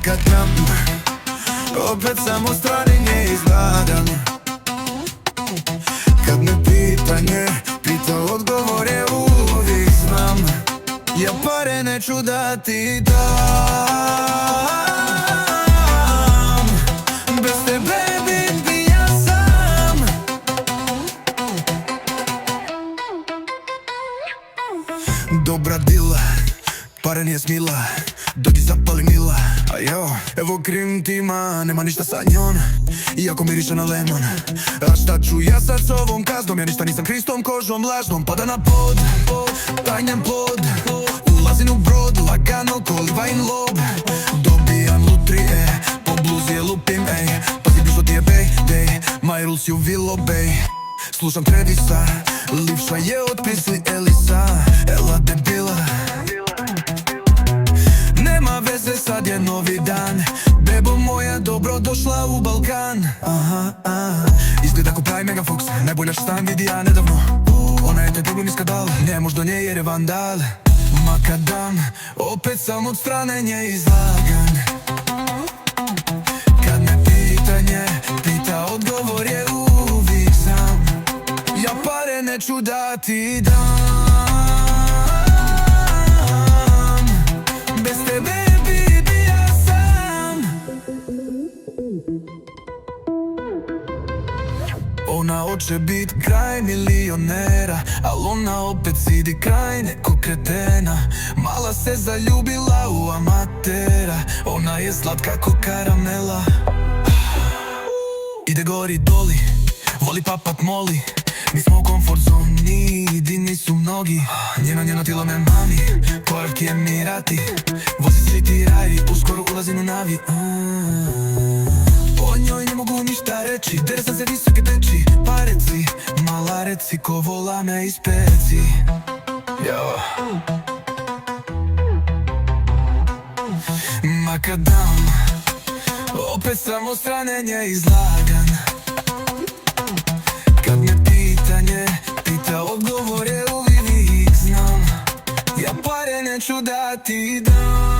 Makadam, opet samo strani nje izgledam. Kad me pitanje pita, odgovor je uvijek znam. Ja pare neću da ti dam. Bez tebe bi ja sam. Dobra dila, pare nije smila, dođi zapali mila. A jo, evo krim tima, nema ništa sa njom, iako miriše na lemon. A šta ću ja sad s ovom kaznom, ja ništa nisam Kristom kožom lažnom. Pada na pod, tajnjem plod, ulazim u brod, lagano ko Livajin lob. Dobijam lutrije, po bluzi je lupim, ej. Pazi bližo ti je Bay, my rules you will obey. Slušam Travisa, Livša je od Prisli Elisa. Ela debila, nema veze, sad je novi dan. Bebo moja, dobro došla u Balkan. Izgleda ko pravi Megan Fox, najbolja što stan vidi ja nedavno. Ona je taj problem iskadal, ne mož do nje jer je vandal. Makadam, opet sam od strane nje izlagan. Kad me pitanje pita, odgovor je uvijek sam. Ja pare neću da ti dam. Bez tebe bi ja sam. Ona hoće bit kraj milionera, al ona opet sidi kraj nekog kretena. Mala se zaljubila u amatera, ona je slatka ko karamela. Ide gori doli, voli papat moli. Mi smo u komfort zoni, di nisu mnogi. Njeno tijelo me mami, korak je Emirati. Vozi svi ti raji, uskoro ulazim u navi. O njoj ne mogu ništa reći, dere sam se visoke beči. Pa reci, mala reci, ko vola me ispeci. Yo. Makadam, opet sam od strane nje izlagan. Kad me pitanje pita, odgovor je uvijek znam. Ja pare neću da ti dam.